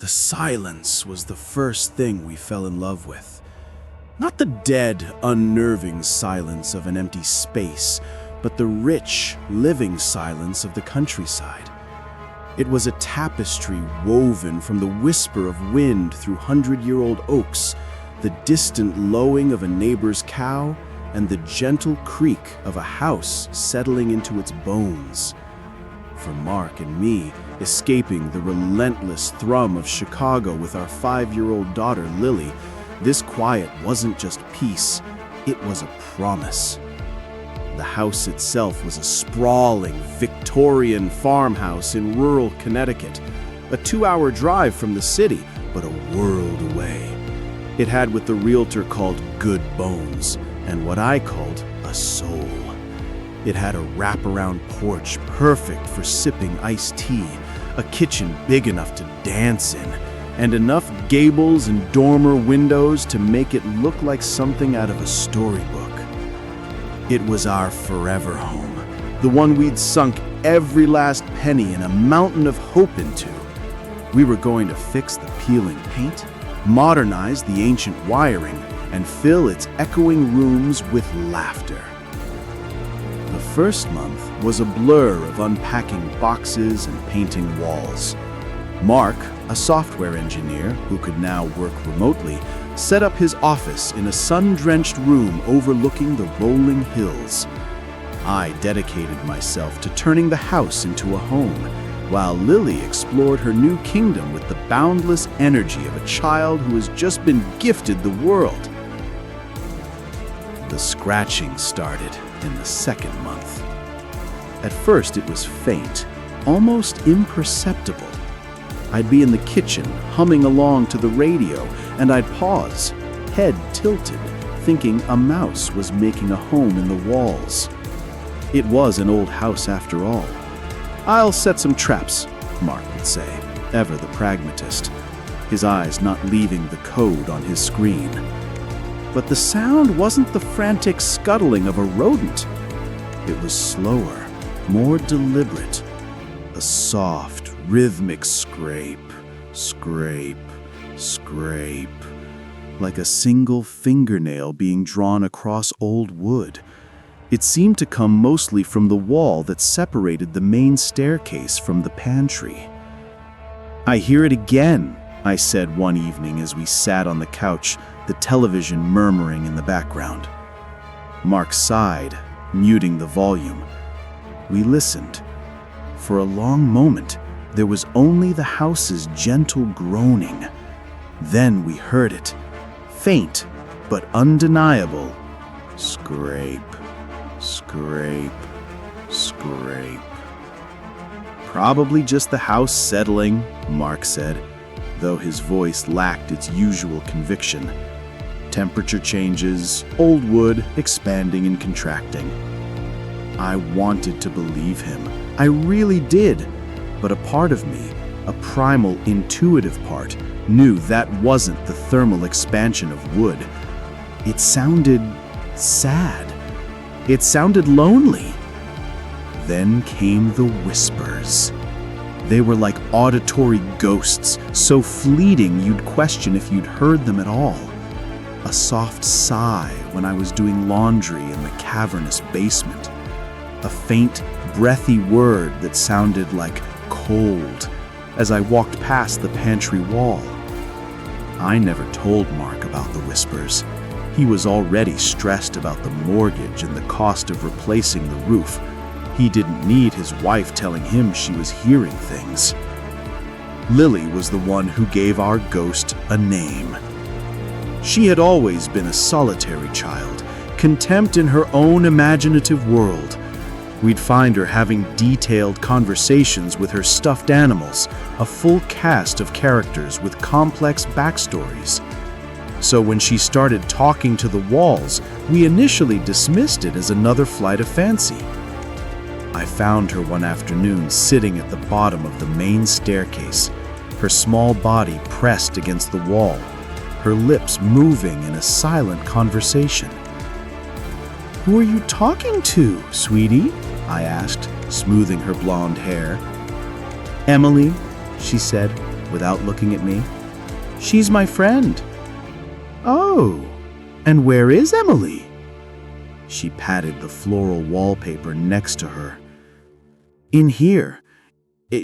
The silence was the first thing we fell in love with. Not the dead, unnerving silence of an empty space, but the rich, living silence of the countryside. It was a tapestry woven from the whisper of wind through hundred-year-old oaks, the distant lowing of a neighbor's cow, and the gentle creak of a house settling into its bones. For Mark and me, escaping the relentless thrum of Chicago with our 5-year-old daughter, Lily, this quiet wasn't just peace, it was a promise. The house itself was a sprawling, Victorian farmhouse in rural Connecticut, a 2-hour drive from the city, but a world away. It had what the realtor called good bones, and what I called a soul. It had a wraparound porch perfect for sipping iced tea, a kitchen big enough to dance in, and enough gables and dormer windows to make it look like something out of a storybook. It was our forever home, the one we'd sunk every last penny and a mountain of hope into. We were going to fix the peeling paint, modernize the ancient wiring, and fill its echoing rooms with laughter. The first month was a blur of unpacking boxes and painting walls. Mark, a software engineer who could now work remotely, set up his office in a sun-drenched room overlooking the rolling hills. I dedicated myself to turning the house into a home, while Lily explored her new kingdom with the boundless energy of a child who has just been gifted the world. The scratching started in the second month. At first it was faint, almost imperceptible. I'd be in the kitchen, humming along to the radio, and I'd pause, head tilted, thinking a mouse was making a home in the walls. It was an old house after all. "I'll set some traps," Mark would say, ever the pragmatist, his eyes not leaving the code on his screen. But the sound wasn't the frantic scuttling of a rodent. It was slower, more deliberate, a soft, rhythmic scrape, scrape, scrape, like a single fingernail being drawn across old wood. It seemed to come mostly from the wall that separated the main staircase from the pantry. "I hear it again," I said one evening as we sat on the couch, the television murmuring in the background. Mark sighed, muting the volume. We listened. For a long moment, there was only the house's gentle groaning. Then we heard it, faint but undeniable. Scrape, scrape, scrape. "Probably just the house settling," Mark said, though his voice lacked its usual conviction. Temperature changes, old wood expanding and contracting. I wanted to believe him. I really did. But a part of me, a primal, intuitive part, knew that wasn't the thermal expansion of wood. It sounded sad. It sounded lonely. Then came the whispers. They were like auditory ghosts, so fleeting you'd question if you'd heard them at all. A soft sigh when I was doing laundry in the cavernous basement. A faint, breathy word that sounded like cold as I walked past the pantry wall. I never told Mark about the whispers. He was already stressed about the mortgage and the cost of replacing the roof. He didn't need his wife telling him she was hearing things. Lily was the one who gave our ghost a name. She had always been a solitary child, contempt in her own imaginative world. We'd find her having detailed conversations with her stuffed animals, a full cast of characters with complex backstories. So when she started talking to the walls, we initially dismissed it as another flight of fancy. I found her one afternoon sitting at the bottom of the main staircase, her small body pressed against the wall, her lips moving in a silent conversation. "Who are you talking to, sweetie?" I asked, smoothing her blonde hair. "Emily," she said, without looking at me. "She's my friend." "Oh, and where is Emily?" She patted the floral wallpaper next to her. "In here.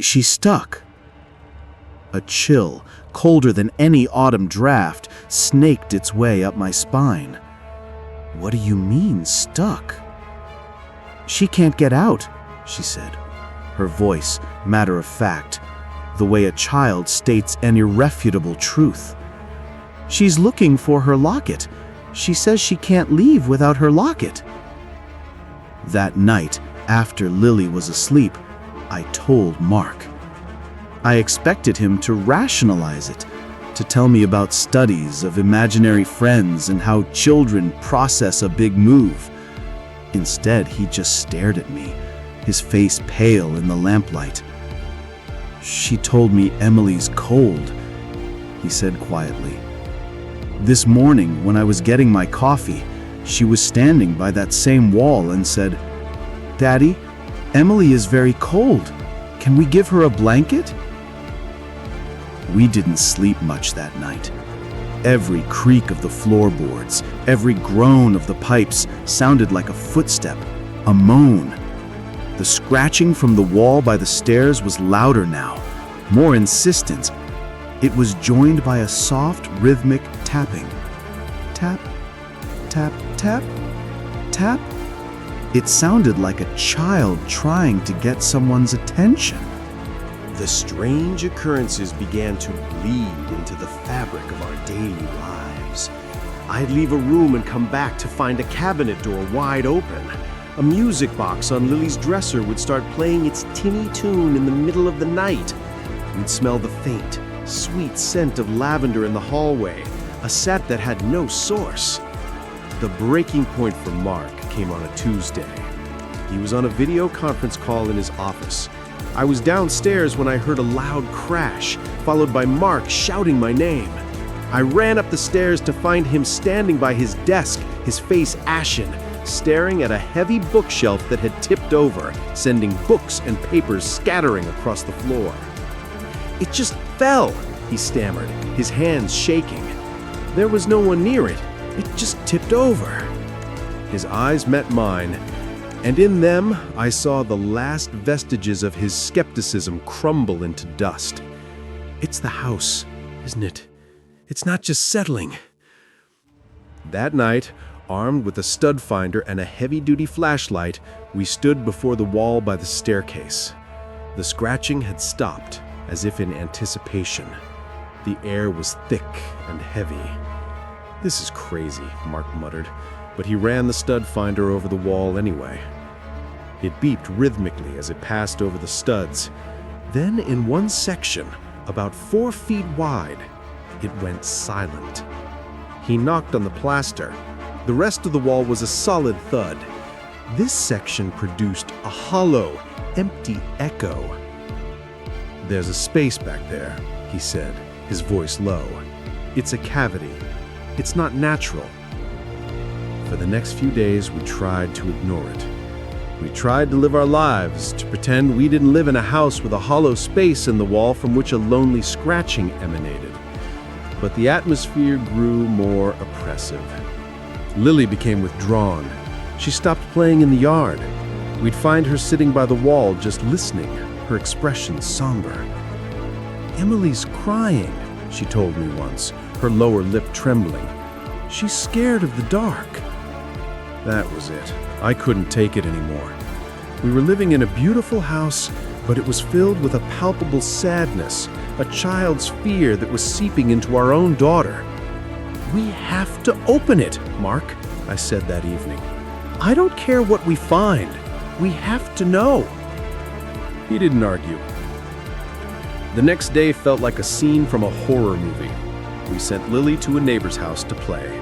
She's stuck." A chill, colder than any autumn draft, snaked its way up my spine. "What do you mean, stuck?" "She can't get out," she said, her voice matter of fact, the way a child states an irrefutable truth. "She's looking for her locket. She says she can't leave without her locket." That night, after Lily was asleep, I told Mark. I expected him to rationalize it, to tell me about studies of imaginary friends and how children process a big move. Instead, he just stared at me, his face pale in the lamplight. "She told me Emily's cold," he said quietly. "This morning, when I was getting my coffee, she was standing by that same wall and said, 'Daddy, Emily is very cold. Can we give her a blanket?'" We didn't sleep much that night. Every creak of the floorboards, every groan of the pipes sounded like a footstep, a moan. The scratching from the wall by the stairs was louder now, more insistent. It was joined by a soft, rhythmic tapping. Tap, tap, tap, tap. It sounded like a child trying to get someone's attention. The strange occurrences began to bleed into the fabric of our daily lives. I'd leave a room and come back to find a cabinet door wide open. A music box on Lily's dresser would start playing its tinny tune in the middle of the night. We'd smell the faint, sweet scent of lavender in the hallway, a scent that had no source. The breaking point for Mark came on a Tuesday. He was on a video conference call in his office. I was downstairs when I heard a loud crash, followed by Mark shouting my name. I ran up the stairs to find him standing by his desk, his face ashen, staring at a heavy bookshelf that had tipped over, sending books and papers scattering across the floor. "It just fell," he stammered, his hands shaking. "There was no one near it. It just tipped over." His eyes met mine, and in them I saw the last vestiges of his skepticism crumble into dust. "It's the house, isn't it? It's not just settling." That night, armed with a stud finder and a heavy-duty flashlight, we stood before the wall by the staircase. The scratching had stopped, as if in anticipation. The air was thick and heavy. "This is crazy," Mark muttered, but he ran the stud finder over the wall anyway. It beeped rhythmically as it passed over the studs. Then, in one section, about 4 feet wide, it went silent. He knocked on the plaster. The rest of the wall was a solid thud. This section produced a hollow, empty echo. "There's a space back there," he said, his voice low. "It's a cavity. It's not natural." For the next few days, we tried to ignore it. We tried to live our lives, to pretend we didn't live in a house with a hollow space in the wall from which a lonely scratching emanated. But the atmosphere grew more oppressive. Lily became withdrawn. She stopped playing in the yard. We'd find her sitting by the wall, just listening, her expression somber. "Emily's crying," she told me once, her lower lip trembling. "She's scared of the dark." That was it. I couldn't take it anymore. We were living in a beautiful house, but it was filled with a palpable sadness, a child's fear that was seeping into our own daughter. "We have to open it, Mark," I said that evening. "I don't care what we find. We have to know." He didn't argue. The next day felt like a scene from a horror movie. We sent Lily to a neighbor's house to play.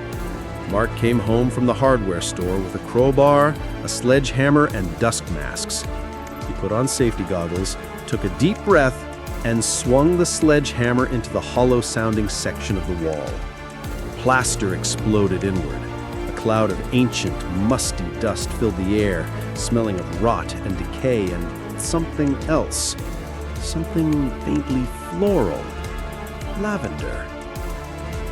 Mark came home from the hardware store with a crowbar, a sledgehammer, and dust masks. He put on safety goggles, took a deep breath, and swung the sledgehammer into the hollow-sounding section of the wall. Plaster exploded inward. A cloud of ancient, musty dust filled the air, smelling of rot and decay and something else. Something faintly floral. lavender.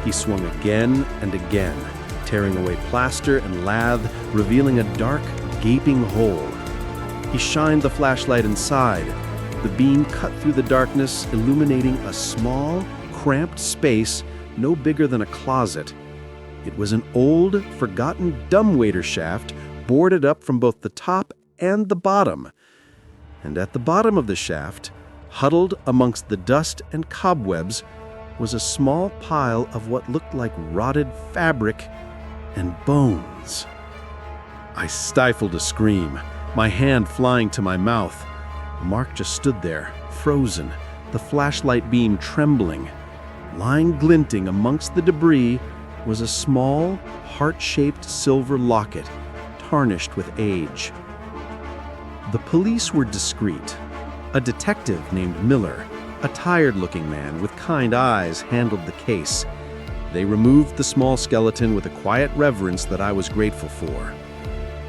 He swung again and again, tearing away plaster and lath, revealing a dark, gaping hole. He shined the flashlight inside. The beam cut through the darkness, illuminating a small, cramped space no bigger than a closet. It was an old, forgotten dumbwaiter shaft boarded up from both the top and the bottom. And at the bottom of the shaft, huddled amongst the dust and cobwebs, was a small pile of what looked like rotted fabric and bones. I stifled a scream, my hand flying to my mouth. Mark just stood there, frozen, the flashlight beam trembling. Lying glinting amongst the debris was a small, heart-shaped silver locket, tarnished with age. The police were discreet. A detective named Miller, a tired-looking man with kind eyes, handled the case. They removed the small skeleton with a quiet reverence that I was grateful for.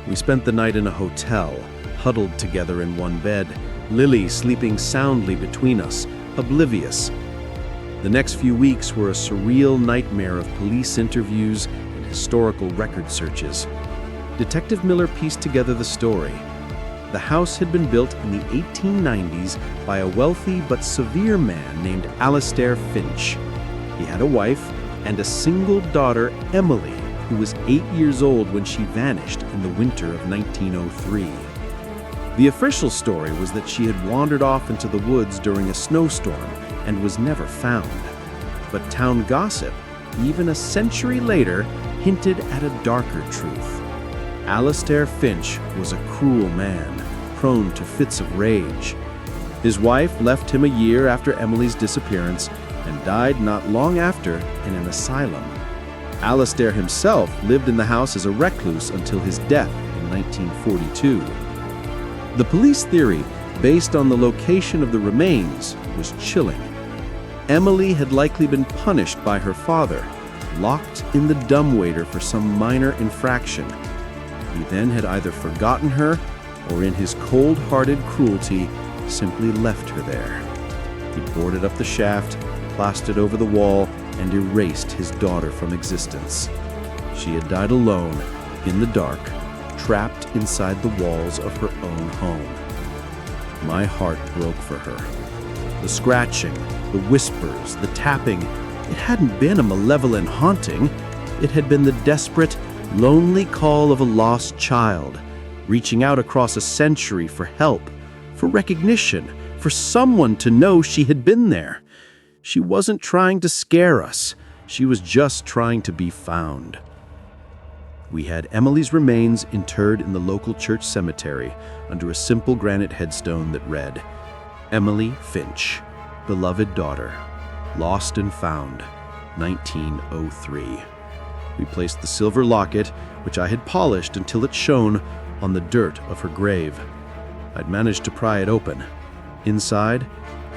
We spent the night in a hotel, huddled together in one bed, Lily sleeping soundly between us, oblivious. The next few weeks were a surreal nightmare of police interviews and historical record searches. Detective Miller pieced together the story. The house had been built in the 1890s by a wealthy but severe man named Alastair Finch. He had a wife and a single daughter, Emily, who was 8 years old when she vanished in the winter of 1903. The official story was that she had wandered off into the woods during a snowstorm and was never found. But town gossip, even a century later, hinted at a darker truth. Alastair Finch was a cruel man, prone to fits of rage. His wife left him a year after Emily's disappearance and died not long after in an asylum. Alastair himself lived in the house as a recluse until his death in 1942. The police theory, based on the location of the remains, was chilling. Emily had likely been punished by her father, locked in the dumbwaiter for some minor infraction. He then had either forgotten her or in his cold-hearted cruelty simply left her there. He boarded up the shaft, plastered over the wall, and erased his daughter from existence. She had died alone, in the dark, trapped inside the walls of her own home. My heart broke for her. The scratching, the whispers, the tapping, it hadn't been a malevolent haunting. It had been the desperate, lonely call of a lost child, reaching out across a century for help, for recognition, for someone to know she had been there. She wasn't trying to scare us. She was just trying to be found. We had Emily's remains interred in the local church cemetery under a simple granite headstone that read, Emily Finch, beloved daughter, lost and found, 1903. We placed the silver locket, which I had polished until it shone, on the dirt of her grave. I'd managed to pry it open. Inside,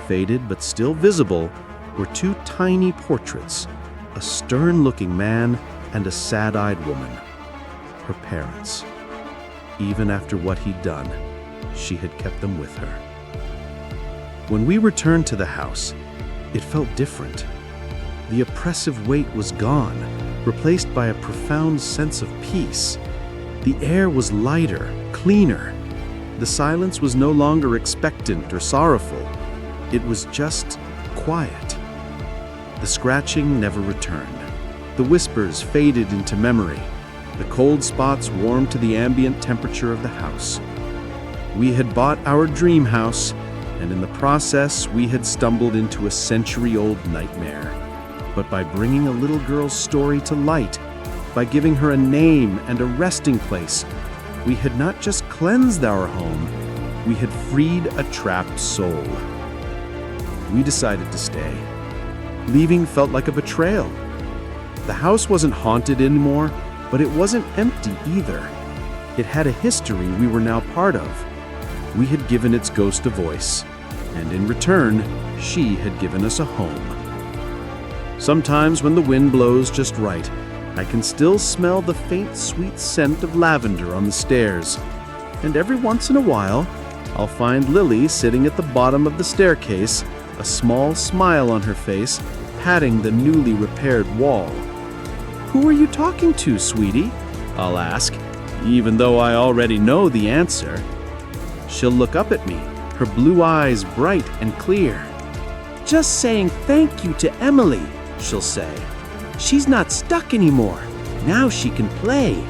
faded but still visible, were two tiny portraits, a stern-looking man and a sad-eyed woman. Her parents. Even after what he'd done, she had kept them with her. When we returned to the house, it felt different. The oppressive weight was gone, replaced by a profound sense of peace. The air was lighter, cleaner. The silence was no longer expectant or sorrowful. It was just quiet. The scratching never returned. The whispers faded into memory. The cold spots warmed to the ambient temperature of the house. We had bought our dream house, and in the process, we had stumbled into a century-old nightmare. But by bringing a little girl's story to light, by giving her a name and a resting place, we had not just cleansed our home, we had freed a trapped soul. We decided to stay. Leaving felt like a betrayal. The house wasn't haunted anymore, but it wasn't empty either. It had a history we were now part of. We had given its ghost a voice, and in return, she had given us a home. Sometimes when the wind blows just right, I can still smell the faint, sweet scent of lavender on the stairs. And every once in a while, I'll find Lily sitting at the bottom of the staircase, a small smile on her face, patting the newly repaired wall. "Who are you talking to, sweetie?" I'll ask, even though I already know the answer. She'll look up at me, her blue eyes bright and clear. "Just saying thank you to Emily," she'll say. "She's not stuck anymore. Now she can play."